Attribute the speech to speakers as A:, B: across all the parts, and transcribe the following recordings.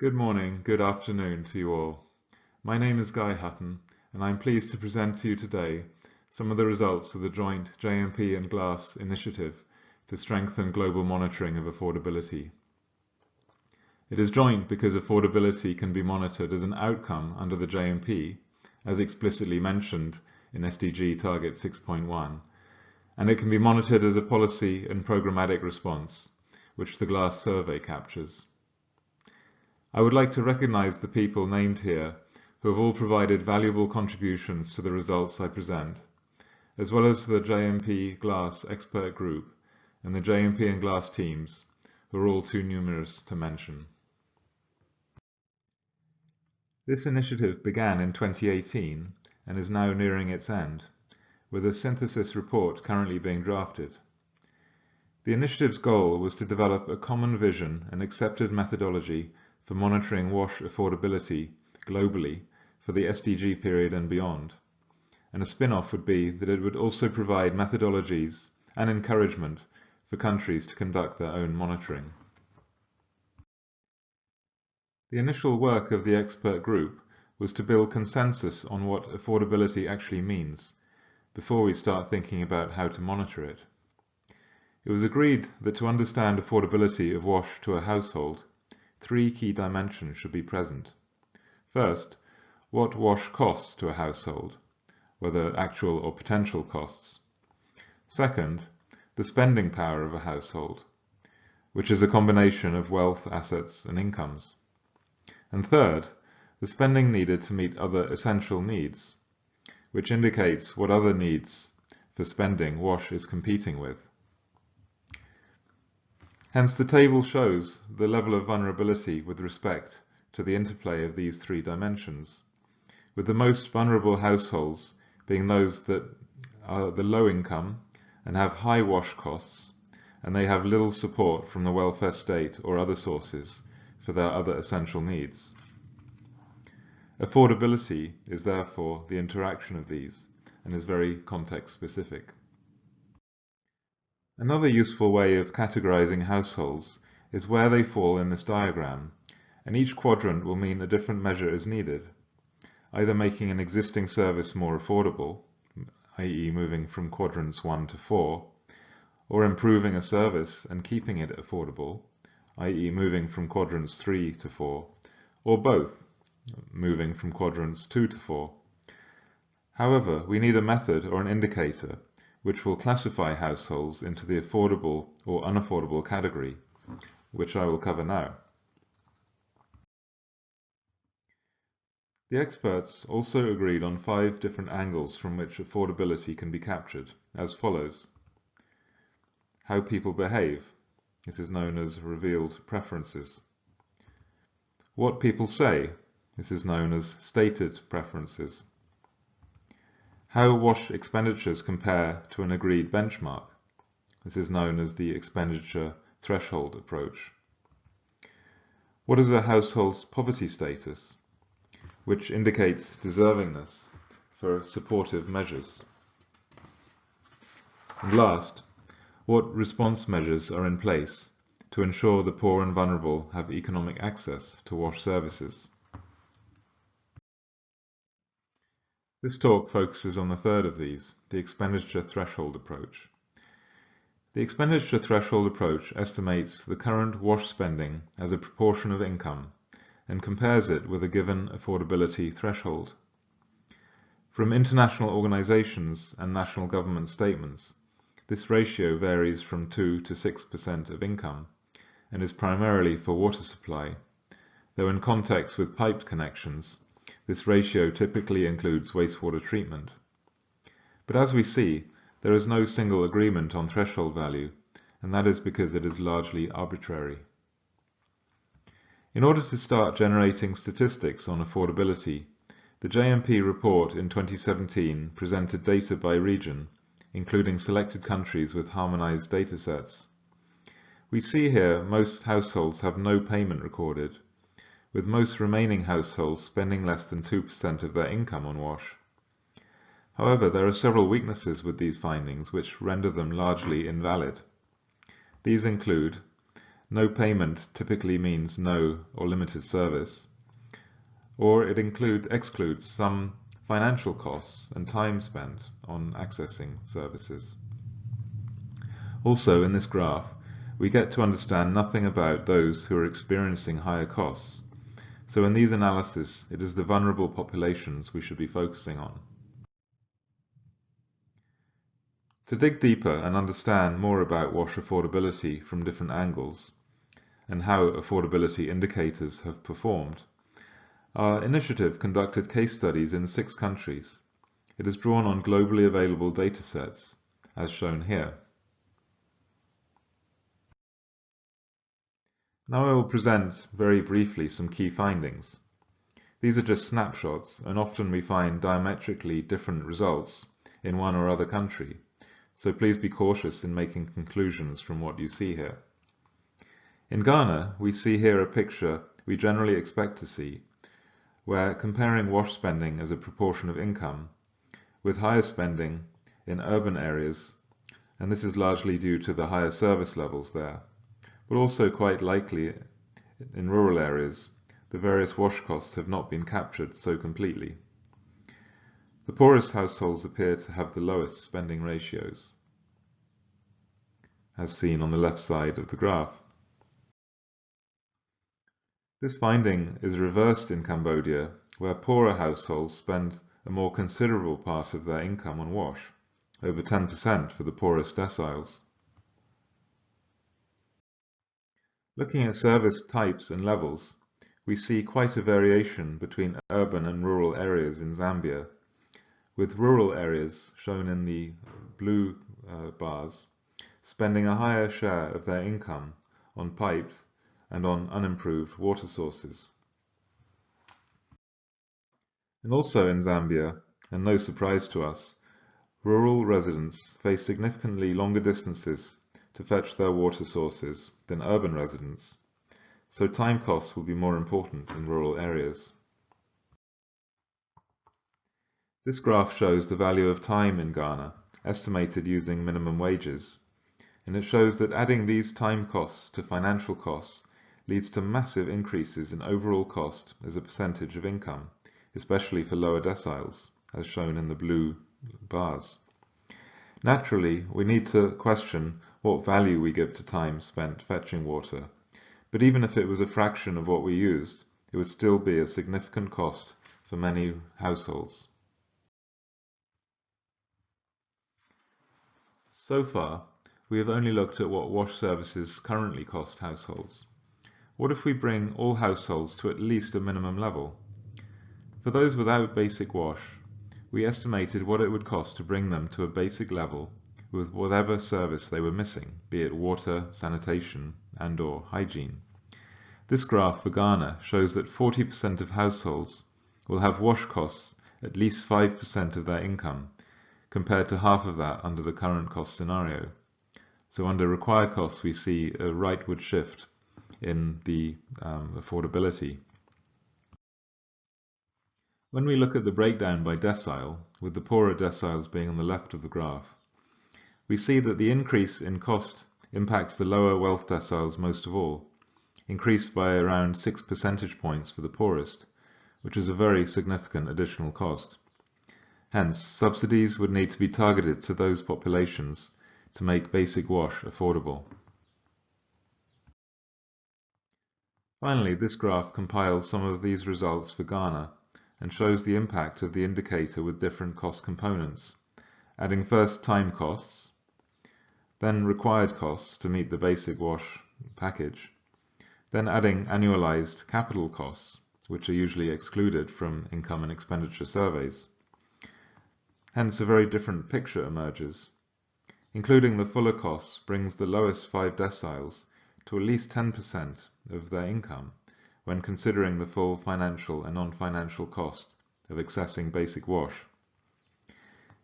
A: Good morning, good afternoon to you all. My name is Hutton, and I'm pleased to present to you today some of the results of the joint JMP and GLAAS initiative to strengthen global monitoring of affordability. It is joint because affordability can be monitored as an outcome under the JMP, as explicitly mentioned in SDG Target 6.1, and it can be monitored as a policy and programmatic response, which the GLAAS survey captures. I would like to recognize the people named here who have all provided valuable contributions to the results I present, as well as the JMP GLAAS expert group and the JMP and GLAAS teams, who are all too numerous to mention. This initiative began in 2018 and is now nearing its end, with a synthesis report currently being drafted. The initiative's goal was to develop a common vision and accepted methodology for monitoring WASH affordability globally for the SDG period and beyond, and a spin-off would be that it would also provide methodologies and encouragement for countries to conduct their own monitoring. The initial work of the expert group was to build consensus on what affordability actually means before we start thinking about how to monitor it. It was agreed that to understand affordability of WASH to a household, three key dimensions should be present. First, what WASH costs to a household, whether actual or potential costs. Second, the spending power of a household, which is a combination of wealth, assets, and incomes. And third, the spending needed to meet other essential needs, which indicates what other needs for spending WASH is competing with. Hence, the table shows the level of vulnerability with respect to the interplay of these three dimensions, with the most vulnerable households being those that are the low income and have high WASH costs, and they have little support from the welfare state or other sources for their other essential needs. Affordability is therefore the interaction of these and is very context specific. Another useful way of categorizing households is where they fall in this diagram, and each quadrant will mean a different measure is needed, either making an existing service more affordable, i.e. moving from quadrants 1 to 4, or improving a service and keeping it affordable, i.e. moving from quadrants 3 to 4, or both, moving from quadrants 2 to 4. However, we need a method or an indicator which will classify households into the affordable or unaffordable category, which I will cover now. The experts also agreed on 5 different angles from which affordability can be captured, as follows. How people behave. This is known as revealed preferences. What people say. This is known as stated preferences. How WASH expenditures compare to an agreed benchmark. This is known as the expenditure threshold approach. What is a household's poverty status, which indicates deservingness for supportive measures. And last, what response measures are in place to ensure the poor and vulnerable have economic access to WASH services. This talk focuses on the third of these, the expenditure threshold approach. The expenditure threshold approach estimates the current WASH spending as a proportion of income and compares it with a given affordability threshold. From international organizations and national government statements, this ratio varies from 2 to 6% of income and is primarily for water supply, though in context with piped connections, this ratio typically includes wastewater treatment. But as we see, there is no single agreement on threshold value, and that is because it is largely arbitrary. In order to start generating statistics on affordability, the JMP report in 2017 presented data by region, including selected countries with harmonized datasets. We see here most households have no payment recorded, with most remaining households spending less than 2% of their income on WASH. However, there are several weaknesses with these findings which render them largely invalid. These include no payment typically means no or limited service, or it excludes some financial costs and time spent on accessing services. Also, in this graph, we get to understand nothing about those who are experiencing higher costs. So in these analyses, it is the vulnerable populations we should be focusing on. To dig deeper and understand more about wash affordability from different angles, and how affordability indicators have performed, our initiative conducted case studies in 6 countries. It is drawn on globally available datasets, as shown here. Now I will present very briefly some key findings. These are just snapshots, and often we find diametrically different results in one or other country, so please be cautious in making conclusions from what you see here. In Ghana, we see here a picture we generally expect to see, where comparing wash spending as a proportion of income with higher spending in urban areas, and this is largely due to the higher service levels there, but also quite likely in rural areas, the various wash costs have not been captured so completely. The poorest households appear to have the lowest spending ratios, as seen on the left side of the graph. This finding is reversed in Cambodia, where poorer households spend a more considerable part of their income on wash, over 10% for the poorest deciles. Looking at service types and levels, we see quite a variation between urban and rural areas in Zambia, with rural areas, shown in the blue bars, spending a higher share of their income on pipes and on unimproved water sources. And also in Zambia, and no surprise to us, rural residents face significantly longer distances to fetch their water sources than urban residents, so time costs will be more important in rural areas. This graph shows the value of time in Ghana, estimated using minimum wages, and it shows that adding these time costs to financial costs leads to massive increases in overall cost as a percentage of income, especially for lower deciles, as shown in the blue bars. Naturally, we need to question what value we give to time spent fetching water, but even if it was a fraction of what we used, it would still be a significant cost for many households. So far, we have only looked at what wash services currently cost households. What if we bring all households to at least a minimum level? For those without basic wash, we estimated what it would cost to bring them to a basic level with whatever service they were missing, be it water, sanitation, and/or hygiene. This graph for Ghana shows that 40% of households will have wash costs at least 5% of their income, compared to half of that under the current cost scenario. So under required costs, we see a rightward shift in the affordability. When we look at the breakdown by decile, with the poorer deciles being on the left of the graph, we see that the increase in cost impacts the lower wealth deciles most of all, increased by around 6 percentage points for the poorest, which is a very significant additional cost. Hence, subsidies would need to be targeted to those populations to make basic wash affordable. Finally, this graph compiles some of these results for Ghana and shows the impact of the indicator with different cost components, adding first time costs, then required costs to meet the basic wash package, then adding annualized capital costs, which are usually excluded from income and expenditure surveys. Hence, a very different picture emerges. Including the fuller costs brings the lowest 5 deciles to at least 10% of their income when considering the full financial and non-financial cost of accessing basic wash.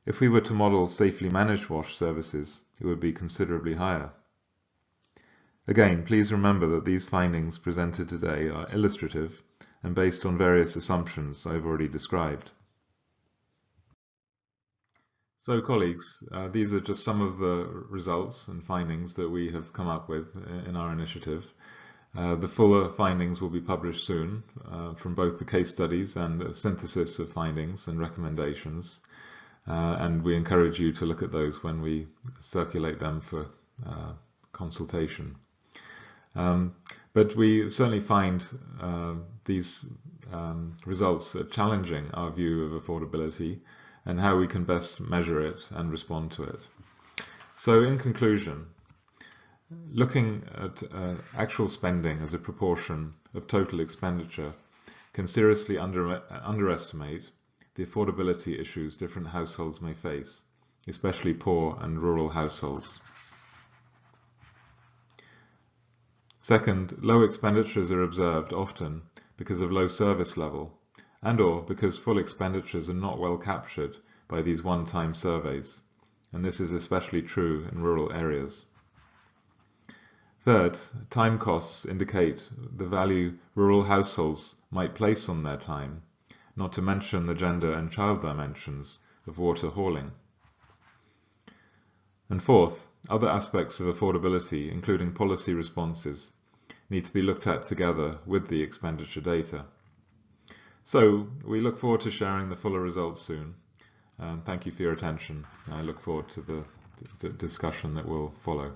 A: If we were to model safely managed wash services, it would be considerably higher. Again, please remember that these findings presented today are illustrative and based on various assumptions I've already described. So colleagues, these are just some of the results and findings that we have come up with in our initiative. The fuller findings will be published soon from both the case studies and a synthesis of findings and recommendations. And we encourage you to look at those when we circulate them for consultation. But we certainly find these results challenging our view of affordability and how we can best measure it and respond to it. So in conclusion, looking at actual spending as a proportion of total expenditure can seriously underestimate the affordability issues different households may face, especially poor and rural households. Second, low expenditures are observed often because of low service level and/or because full expenditures are not well captured by these one-time surveys, and this is especially true in rural areas. Third, time costs indicate the value rural households might place on their time, not to mention the gender and child dimensions of water hauling. And fourth, other aspects of affordability, including policy responses, need to be looked at together with the expenditure data. So we look forward to sharing the fuller results soon. Thank you for your attention. I look forward to the discussion that will follow.